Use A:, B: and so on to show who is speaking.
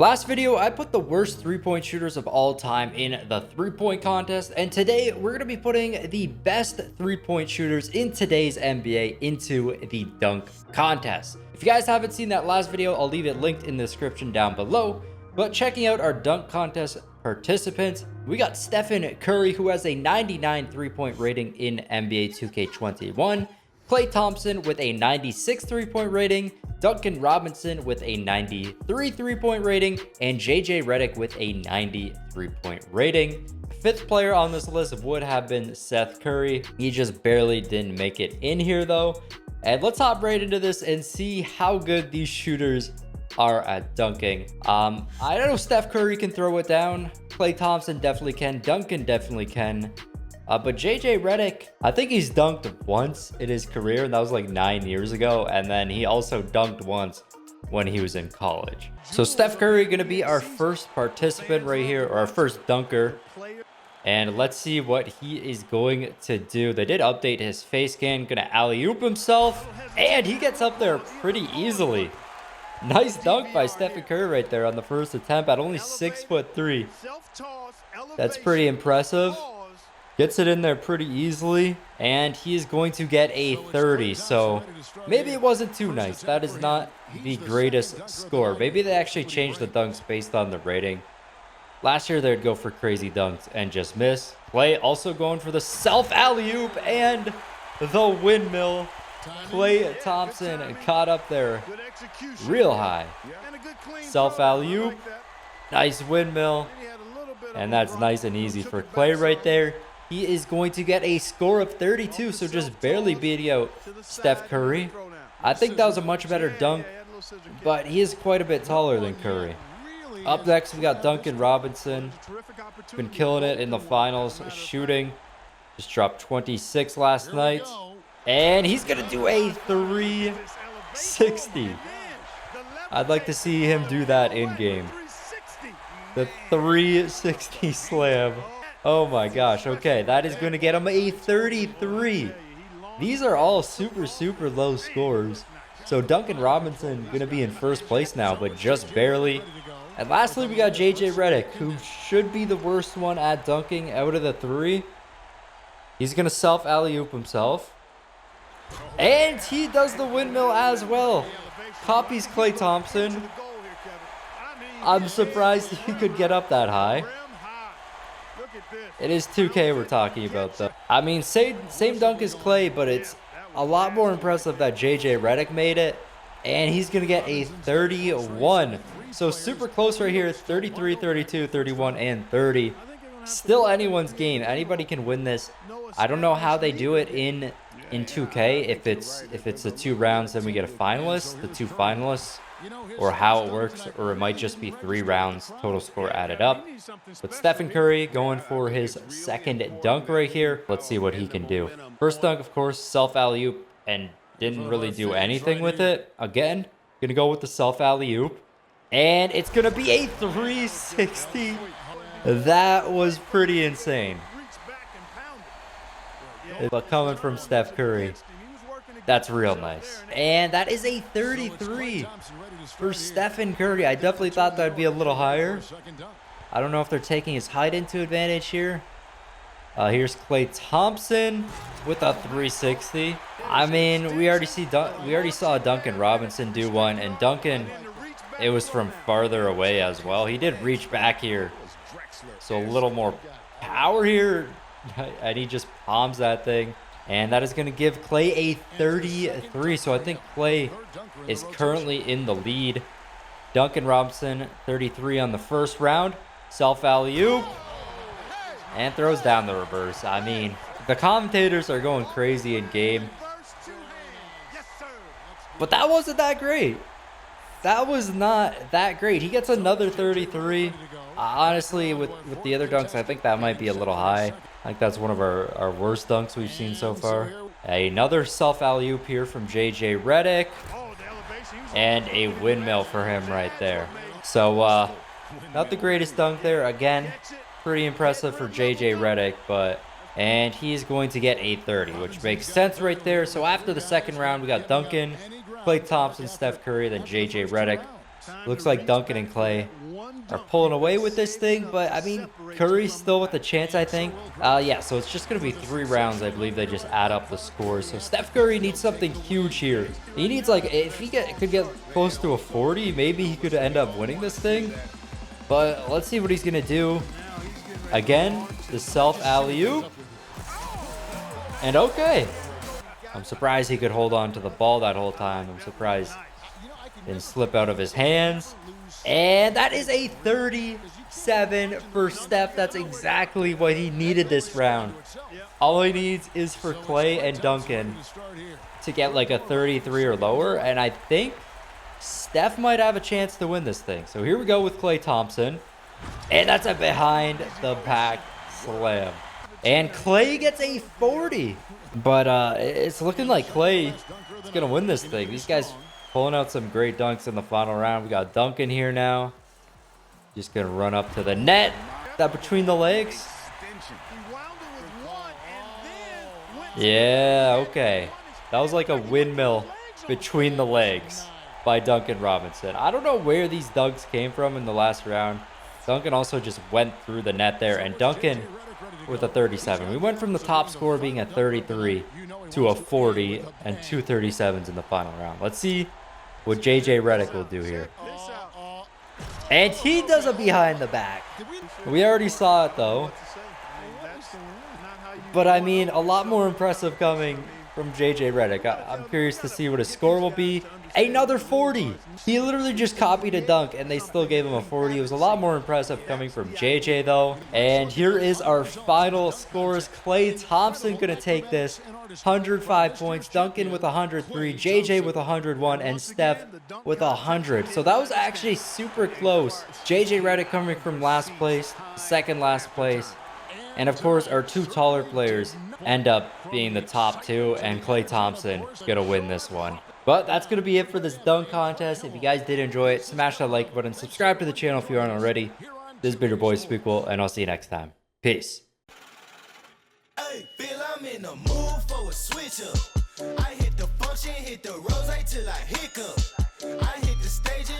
A: Last video, I put the worst three-point shooters of all time in the three-point contest, and today we're going to be putting the best three-point shooters in today's NBA into the dunk contest. If you guys haven't seen that last video, I'll leave it linked in the description down below. But checking out our dunk contest participants, we got Stephen Curry, who has a 99 three-point rating in NBA 2K21, Klay Thompson with a 96 three-point rating, Duncan Robinson with a 93 three-point rating, and JJ Redick with a 90 three-point rating. Fifth player on this list would have been Seth Curry. He just barely didn't make it in here though. And let's hop right into this and see how good these shooters are at dunking. I know Steph Curry can throw it down. Klay Thompson definitely can. Duncan definitely can. But JJ Redick, I think he's dunked once in his career, and that was like 9 years ago. And then he also dunked once when he was in college. So Steph Curry gonna be our first participant right here, or our first dunker. And let's see what he is going to do. They did update his face scan, gonna alley-oop himself, and he gets up there pretty easily. Nice dunk by Stephen Curry right there on the first attempt at only 6'3". That's pretty impressive. Gets it in there pretty easily, and he is going to get a 30. So maybe it wasn't too nice. That is not the greatest score. Maybe they actually changed the dunks based on the rating. Last year they'd go for crazy dunks and just miss. Klay also going for the self alley-oop and the windmill. Klay Thompson caught up there real high. Self alley-oop, nice windmill, and that's nice and easy for Klay right there. He is going to get a score of 32, so just barely beating out Steph Curry. I think that was a much better dunk, but he is quite a bit taller than Curry. Up next, we got Duncan Robinson. He's been killing it in the finals, shooting. Just dropped 26 last night. And he's going to do a 360. I'd like to see him do that in-game. The 360 slam. Oh my gosh, okay, that is going to get him a 33. These are all super low scores. So Duncan Robinson going to be in first place now, but just barely. And lastly, we got JJ Redick, who should be the worst one at dunking out of the three. He's going to self alley-oop himself. And he does the windmill as well. Copies Klay Thompson. I'm surprised he could get up that high. It is 2K we're talking about though. I mean, same dunk as Klay, but it's a lot more impressive that JJ Redick made it. And he's going to get a 31. So super close right here. 33, 32, 31, and 30. Still anyone's game. Anybody can win this. I don't know how they do it in 2K. If it's the 2 rounds, then we get a finalist, the 2 finalists, or how it works, or it might just be 3 rounds total score added up. But Stephen Curry going for his second dunk right here. Let's see what he can do. First dunk, of course, self alley-oop, and didn't really do anything with it. Again, gonna go with the self alley-oop, and it's gonna be a 360. That was pretty insane. But coming from Steph Curry, that's real nice. And that is a 33 for Stephen Curry. I definitely thought that'd be a little higher. I don't know if they're taking his height into advantage here. Here's Klay Thompson with a 360. I mean, we already saw Duncan Robinson do one, and Duncan, it was from farther away as well. He did reach back here, so a little more power here, and he just palms that thing. And that is going to give Klay a 33. So I think Klay is currently in the lead. Duncan Robinson, 33 on the first round. Self alley-oop. And throws down the reverse. I mean, the commentators are going crazy in game. But that wasn't that great. That was not that great. He gets another 33. Honestly, with the other dunks, I think that might be a little high. I think that's one of our worst dunks we've seen so far. Another self alley-oop here from JJ Redick. And a windmill for him right there. So, not the greatest dunk there. Again, pretty impressive for JJ Redick, and he's going to get a 30, which makes sense right there. So after the second round, we got Duncan, Klay Thompson, Steph Curry, then JJ Redick. Looks like Duncan and Klay are pulling away with this thing, but I mean, Curry's still with a chance, I think. Yeah, so it's just going to be 3 rounds. I believe they just add up the scores. So Steph Curry needs something huge here. He needs, like, if he could get close to a 40, maybe he could end up winning this thing. But let's see what he's going to do. Again, the self alley-oop. And okay. I'm surprised he could hold on to the ball that whole time. I'm surprised it didn't slip out of his hands. And that is a 37 for Steph. That's exactly what he needed this round. All he needs is for Clay and Duncan to get like a 33 or lower. And I think Steph might have a chance to win this thing. So here we go with Clay Thompson. And that's a behind the back slam. And Clay gets a 40. But it's looking like Clay is going to win this thing. These guys pulling out some great dunks in the final round. We got Duncan here now. Just going to run up to the net. That between the legs. Yeah, okay. That was like a windmill between the legs by Duncan Robinson. I don't know where these dunks came from in the last round. Duncan also just went through the net there. And Duncan with a 37. We went from the top score being a 33 to a 40 and 2 37s in the final round. Let's see what JJ Redick will do here. And he does a behind the back. We already saw it though. But I mean, a lot more impressive coming from JJ Redick. I'm curious to see what his score will be. Another 40. He literally just copied a dunk and they still gave him a 40. It was a lot more impressive coming from JJ though. And here is our final scores. Clay Thompson gonna take this. 105 points. Duncan with 103. JJ with 101. And Steph with 100. So that was actually super close. JJ Redick coming from last place, second last place. And of course, our 2 taller players end up being the top 2. And Clay Thompson gonna win this one. But that's going to be it for this dunk contest. If you guys did enjoy it, smash that like button. Subscribe to the channel if you aren't already. This has been your boy Smequle, and I'll see you next time. Peace.
B: Hey, feel I'm in the mood for a switch up. I hit the function, hit the rose till I hiccup. I hit the stage and